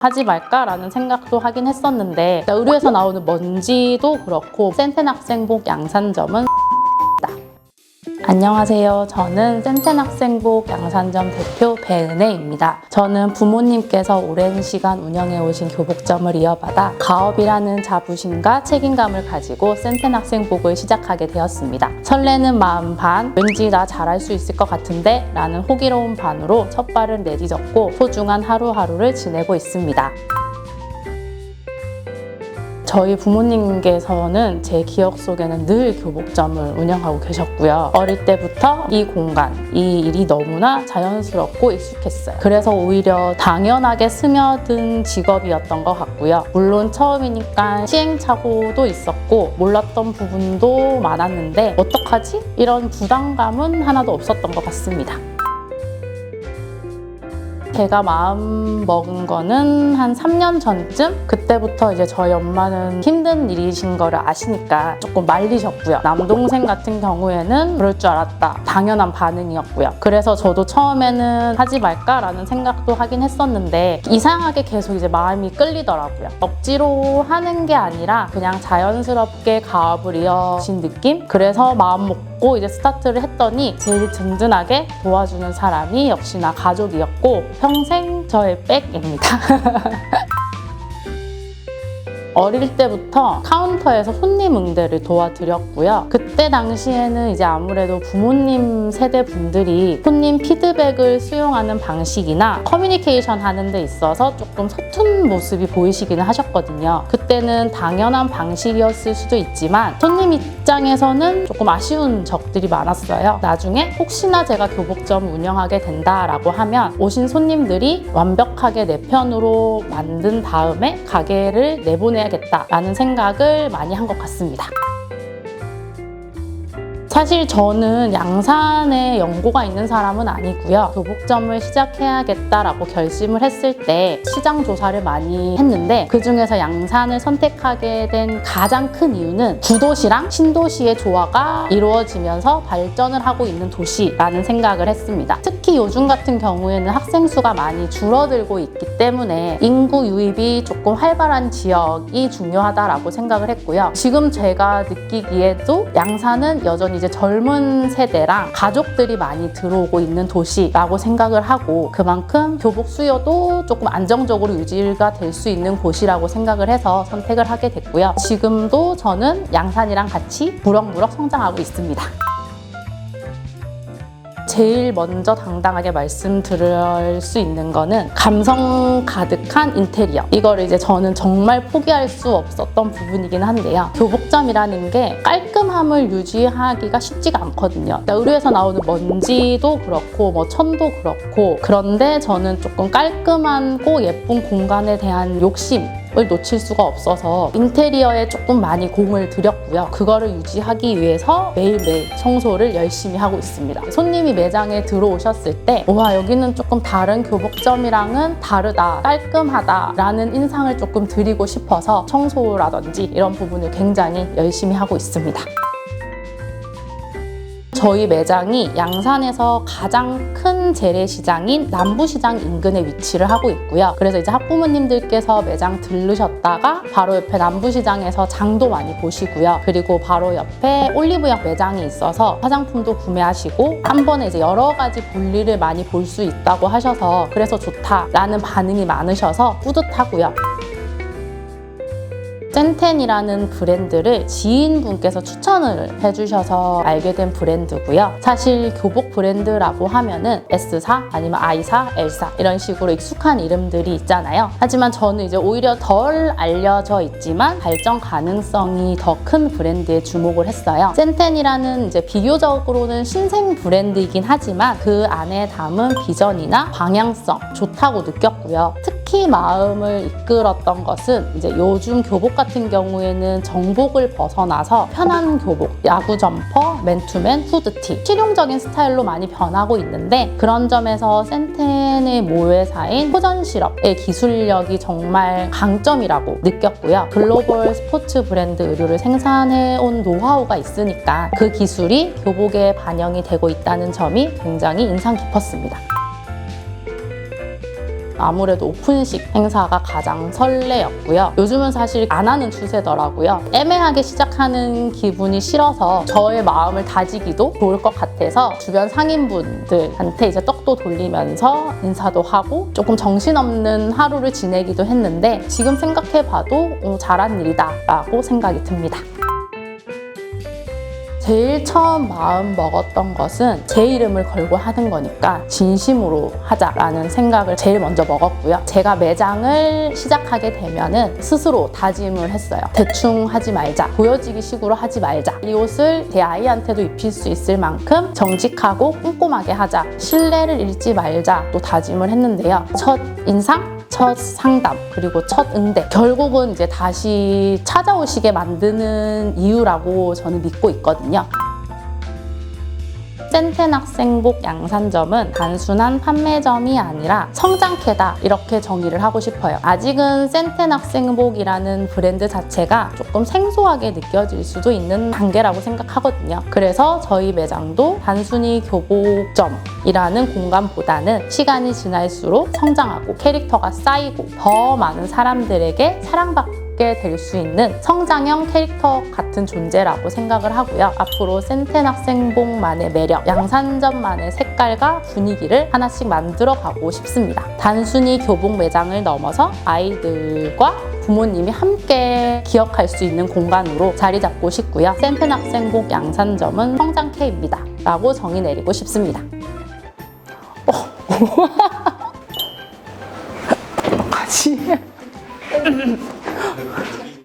하지 말까라는 생각도 하긴 했었는데 의류에서 나오는 먼지도 그렇고 센텐 학생복 양산점은 안녕하세요. 저는 센텐 학생복 양산점 대표 배은혜입니다. 저는 부모님께서 오랜 시간 운영해 오신 교복점을 이어받아 가업이라는 자부심과 책임감을 가지고 센텐 학생복을 시작하게 되었습니다. 설레는 마음 반, 왠지 나 잘할 수 있을 것 같은데 라는 호기로운 반으로 첫 발을 내디뎠고 소중한 하루하루를 지내고 있습니다. 저희 부모님께서는 제 기억 속에는 늘 교복점을 운영하고 계셨고요. 어릴 때부터 이 공간, 이 일이 너무나 자연스럽고 익숙했어요. 그래서 오히려 당연하게 스며든 직업이었던 것 같고요. 물론 처음이니까 시행착오도 있었고 몰랐던 부분도 많았는데 어떡하지? 이런 부담감은 하나도 없었던 것 같습니다. 제가 마음 먹은 거는 한 3년 전쯤? 그때부터 이제 저희 엄마는 힘든 일이신 거를 아시니까 조금 말리셨고요. 남동생 같은 경우에는 그럴 줄 알았다. 당연한 반응이었고요. 그래서 저도 처음에는 하지 말까라는 생각도 하긴 했었는데 이상하게 계속 이제 마음이 끌리더라고요. 억지로 하는 게 아니라 그냥 자연스럽게 가업을 이어진 느낌? 그래서 마음 먹고 이제 스타트를 했더니 제일 든든하게 도와주는 사람이 역시나 가족이었고 평생 저의 백입니다. 어릴 때부터 카운터에서 손님 응대를 도와드렸고요. 그때 당시에는 이제 아무래도 부모님 세대 분들이 손님 피드백을 수용하는 방식이나 커뮤니케이션 하는 데 있어서 조금 서툰 모습이 보이시기는 하셨거든요. 그때는 당연한 방식이었을 수도 있지만 손님 입장에서는 조금 아쉬운 적들이 많았어요. 나중에 혹시나 제가 교복점 운영하게 된다라고 하면 오신 손님들이 완벽하게 내 편으로 만든 다음에 가게를 내보내야겠다라는 생각을 많이 한 것 같습니다. 사실 저는 양산에 연고가 있는 사람은 아니고요. 교복점을 시작해야겠다라고 결심을 했을 때 시장 조사를 많이 했는데 그중에서 양산을 선택하게 된 가장 큰 이유는 구도시랑 신도시의 조화가 이루어지면서 발전을 하고 있는 도시라는 생각을 했습니다. 특히 요즘 같은 경우에는 학생 수가 많이 줄어들고 있기 때문에 인구 유입이 조금 활발한 지역이 중요하다라고 생각을 했고요. 지금 제가 느끼기에도 양산은 여전히 이제 젊은 세대랑 가족들이 많이 들어오고 있는 도시라고 생각을 하고 그만큼 교복 수요도 조금 안정적으로 유지가 될 수 있는 곳이라고 생각을 해서 선택을 하게 됐고요. 지금도 저는 양산이랑 같이 무럭무럭 성장하고 있습니다. 제일 먼저 당당하게 말씀드릴 수 있는 거는 감성 가득한 인테리어. 이거를 이제 저는 정말 포기할 수 없었던 부분이긴 한데요. 교복점이라는 게 깔끔함을 유지하기가 쉽지가 않거든요. 의류에서 나오는 먼지도 그렇고 뭐 천도 그렇고 그런데 저는 조금 깔끔하고 예쁜 공간에 대한 욕심 을 놓칠 수가 없어서 인테리어에 조금 많이 공을 들였고요. 그거를 유지하기 위해서 매일매일 청소를 열심히 하고 있습니다. 손님이 매장에 들어오셨을 때 와, 여기는 조금 다른 교복점이랑은 다르다, 깔끔하다 라는 인상을 조금 드리고 싶어서 청소라든지 이런 부분을 굉장히 열심히 하고 있습니다. 저희 매장이 양산에서 가장 큰 재래시장인 남부시장 인근에 위치를 하고 있고요. 그래서 이제 학부모님들께서 매장 들르셨다가 바로 옆에 남부시장에서 장도 많이 보시고요. 그리고 바로 옆에 올리브영 매장이 있어서 화장품도 구매하시고 한 번에 이제 여러 가지 볼일을 많이 볼 수 있다고 하셔서 그래서 좋다라는 반응이 많으셔서 뿌듯하고요. 센텐이라는 브랜드를 지인분께서 추천을 해주셔서 알게 된 브랜드고요. 사실 교복 브랜드라고 하면은 S사 아니면 I사, L사 이런 식으로 익숙한 이름들이 있잖아요. 하지만 저는 이제 오히려 덜 알려져 있지만 발전 가능성이 더 큰 브랜드에 주목을 했어요. 센텐이라는 이제 비교적으로는 신생 브랜드이긴 하지만 그 안에 담은 비전이나 방향성 좋다고 느꼈고요. 특히 마음을 이끌었던 것은 이제 요즘 교복 같은 경우에는 정복을 벗어나서 편한 교복, 야구 점퍼, 맨투맨, 후드티 실용적인 스타일로 많이 변하고 있는데 그런 점에서 센텐의 모회사인 호전실업의 기술력이 정말 강점이라고 느꼈고요. 글로벌 스포츠 브랜드 의류를 생산해온 노하우가 있으니까 그 기술이 교복에 반영이 되고 있다는 점이 굉장히 인상 깊었습니다. 아무래도 오픈식 행사가 가장 설레였고요. 요즘은 사실 안 하는 추세더라고요. 애매하게 시작하는 기분이 싫어서 저의 마음을 다지기도 좋을 것 같아서 주변 상인분들한테 이제 떡도 돌리면서 인사도 하고 조금 정신없는 하루를 지내기도 했는데 지금 생각해봐도 잘한 일이다 라고 생각이 듭니다. 제일 처음 마음 먹었던 것은 제 이름을 걸고 하는 거니까 진심으로 하자라는 생각을 제일 먼저 먹었고요. 제가 매장을 시작하게 되면은 스스로 다짐을 했어요. 대충 하지 말자, 보여지기 식으로 하지 말자. 이 옷을 제 아이한테도 입힐 수 있을 만큼 정직하고 꼼꼼하게 하자. 신뢰를 잃지 말자 또 다짐을 했는데요. 첫 인상? 첫 상담, 그리고 첫 응대. 결국은 이제 다시 찾아오시게 만드는 이유라고 저는 믿고 있거든요. 센텐 학생복 양산점은 단순한 판매점이 아니라 성장캐다 이렇게 정의를 하고 싶어요. 아직은 센텐 학생복이라는 브랜드 자체가 조금 생소하게 느껴질 수도 있는 단계라고 생각하거든요. 그래서 저희 매장도 단순히 교복점이라는 공간보다는 시간이 지날수록 성장하고 캐릭터가 쌓이고 더 많은 사람들에게 사랑받고 될 수 있는 성장형 캐릭터 같은 존재라고 생각을 하고요. 앞으로 센텐 학생복만의 매력, 양산점만의 색깔과 분위기를 하나씩 만들어 가고 싶습니다. 단순히 교복 매장을 넘어서 아이들과 부모님이 함께 기억할 수 있는 공간으로 자리 잡고 싶고요. 센텐 학생복 양산점은 성장캐입니다 라고 정의 내리고 싶습니다. 같이